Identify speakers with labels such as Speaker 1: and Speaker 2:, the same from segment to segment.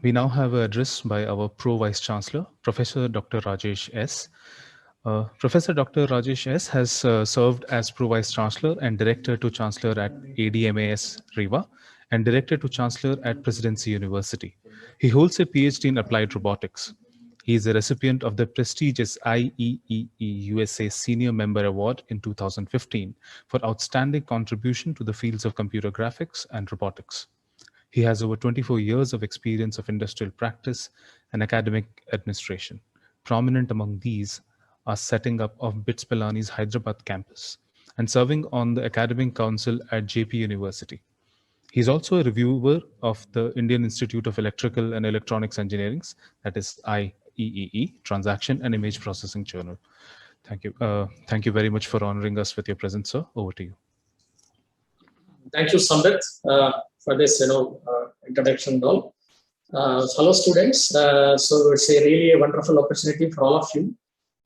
Speaker 1: We now have an address by our Pro Vice Chancellor, Professor Dr. Rajesh S. Professor Dr. Rajesh S. has served as Pro Vice Chancellor and Director to Chancellor at ADMAS Riva and Director to Chancellor at Presidency University. He holds a PhD in Applied Robotics. He is a recipient of the prestigious IEEE USA Senior Member Award in 2015 for outstanding contribution to the fields of computer graphics and robotics. He has over 24 years of experience of industrial practice and academic administration. Prominent among these are setting up of BITS Pilani's Hyderabad campus and serving on the academic council at JP University. He is also a reviewer of the Indian Institute of Electrical and Electronics Engineering's, that is IEEE, Transaction and Image Processing Journal. Thank you. Thank you very much for honoring us with your presence, sir. Over to you.
Speaker 2: Thank you, Sambit, for this introduction and all. Hello, students. So it's a really a wonderful opportunity for all of you,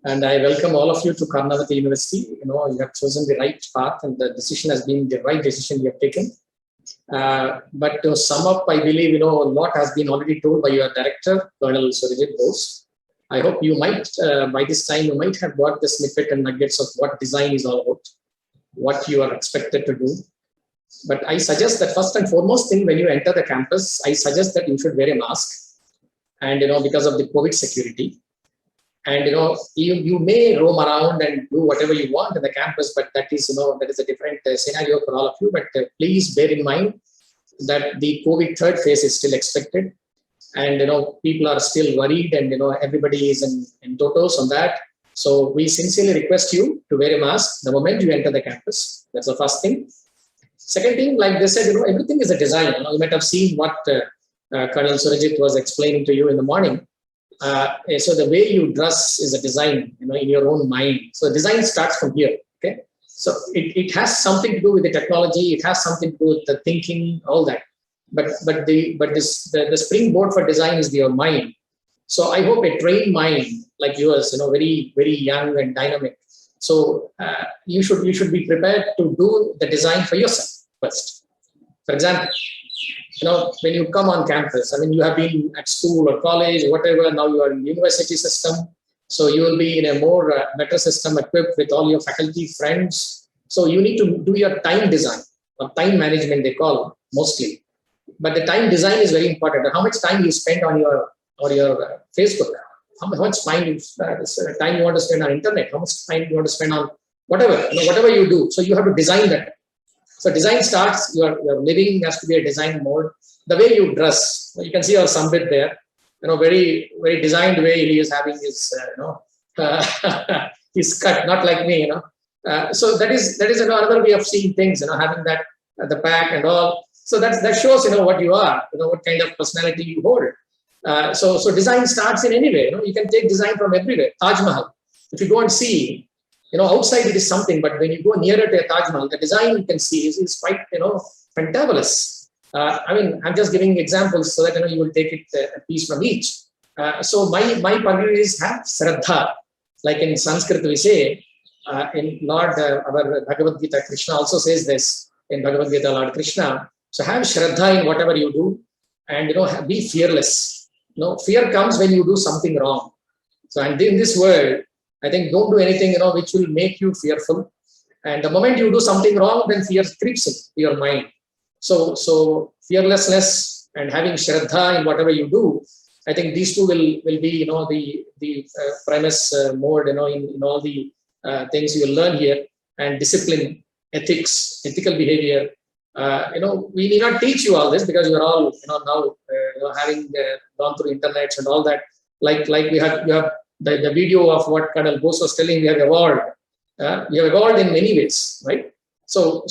Speaker 2: and I welcome all of you to Karnavati University. You have chosen the right path, and the decision has been the right decision you have taken. But to sum up, I believe a lot has been already told by your director, Colonel Surajit Bose. I hope you might, by this time, you might have got the snippet and nuggets of what design is all about, what you are expected to do. But I suggest that first and foremost thing, when you enter the campus, I suggest that you should wear a mask, and because of the COVID security. And you may roam around and do whatever you want in the campus, but that is that is a different scenario for all of you. But please bear in mind that the COVID third phase is still expected, and people are still worried, and everybody is in totos on that. So we sincerely request you to wear a mask the moment you enter the campus. That's the first thing. Second thing, like they said, everything is a design. You might have seen what Colonel Surajit was explaining to you in the morning. So the way you dress is a design, in your own mind. So design starts from here. Okay. So it has something to do with the technology. It has something to do with the thinking, all that. But the springboard for design is your mind. So I hope a trained mind like yours, very, very young and dynamic. So you should be prepared to do the design for yourself first. For example, when you come on campus, you have been at school or college or whatever, now you are in university system. So you will be in a more better system equipped with all your faculty friends. So you need to do your time design or time management, they call mostly. But the time design is very important. How much time you spend on your Facebook? How much time you want to spend on internet? How much time you want to spend on whatever you do? So you have to design that. So design starts, your living has to be a design mode. The way you dress, you can see our Sambit there, very, very designed way he is having his, his cut, not like me, So that is another way of seeing things, having that at the back and all. So that shows, what you are, what kind of personality you hold. So design starts in any way. You can take design from everywhere. Taj Mahal. If you go and see, outside it is something, but when you go nearer to a Taj Mahal, the design you can see is quite, fantabulous. I'm just giving examples so that you will take it a piece from each. So my point is have Shraddha, like in Sanskrit we say, in Lord our Bhagavad Gita, Krishna also says this in Bhagavad Gita, Lord Krishna. So have Shraddha in whatever you do, and be fearless. Fear comes when you do something wrong. So and in this world, I think don't do anything which will make you fearful. And the moment you do something wrong, then fear creeps into your mind. So fearlessness and having Shraddha in whatever you do, I think these two will be the premise mode in all the things you will learn here. And discipline, ethics, ethical behavior. We need not teach you all this because you are all now having gone through internet and all that. Like you have the video of what Colonel Bose was telling. We have evolved. We have evolved in many ways, right? So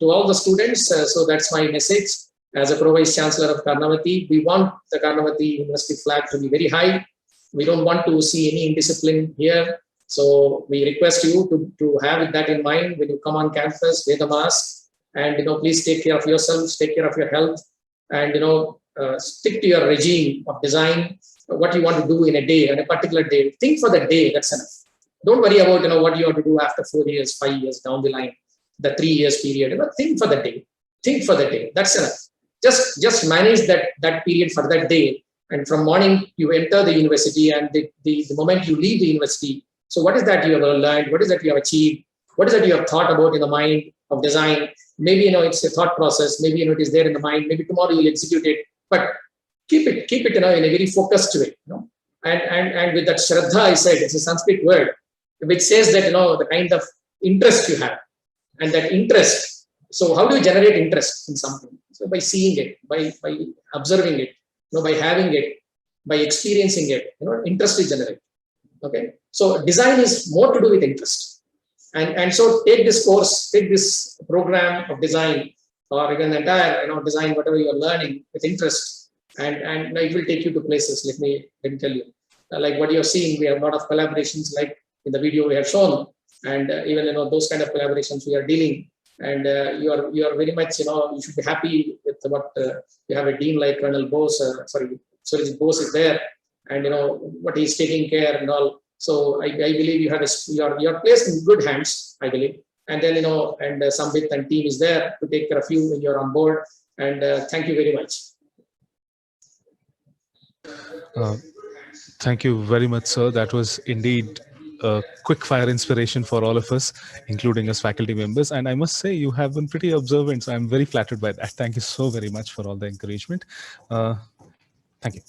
Speaker 2: to all the students, so that's my message. As a Pro Vice Chancellor of Karnavati, we want the Karnavati University flag to be very high. We don't want to see any indiscipline here. So we request you to have that in mind when you come on campus, wear the mask, and please take care of yourselves, take care of your health, and stick to your regime of design. What you want to do in a day, on a particular day. Think for the day. That's enough. Don't worry about what you have to do after 4 years, 5 years down the line, the 3 years period. Think for the day. Think for the day. That's enough. Just manage that period for that day, And from morning, you enter the university, and the moment you leave the university, so what is that you have learned? What is that you have achieved? What is that you have thought about in the mind of design? Maybe, it's a thought process. Maybe, it is there in the mind. Maybe tomorrow you'll execute it, but keep it, in a very focused way, and with that Shraddha, I said, it's a Sanskrit word, which says that, the kind of interest you have, and that interest. So how do you generate interest in something? So by seeing it, by observing it, by having it, by experiencing it, interest is generated. Okay. So design is more to do with interest. And so take this course, take this program of design, or even the entire, design, whatever you're learning with interest, and it will take you to places. Let me tell you, like what you're seeing, we have a lot of collaborations, like in the video we have shown, and even, those kind of collaborations we are dealing. And you are very much, you should be happy with what you have a dean like Colonel Bose, Surajit Bose is there, and what he's taking care and all. So I believe you have you're placed in good hands, I believe. And then, and Sambit and team is there to take care of you when you're on board. And thank you very much.
Speaker 1: Thank you very much, sir. That was indeed a quick fire inspiration for all of us, including us faculty members. And I must say, you have been pretty observant. So I'm very flattered by that. Thank you so very much for all the encouragement. Thank you.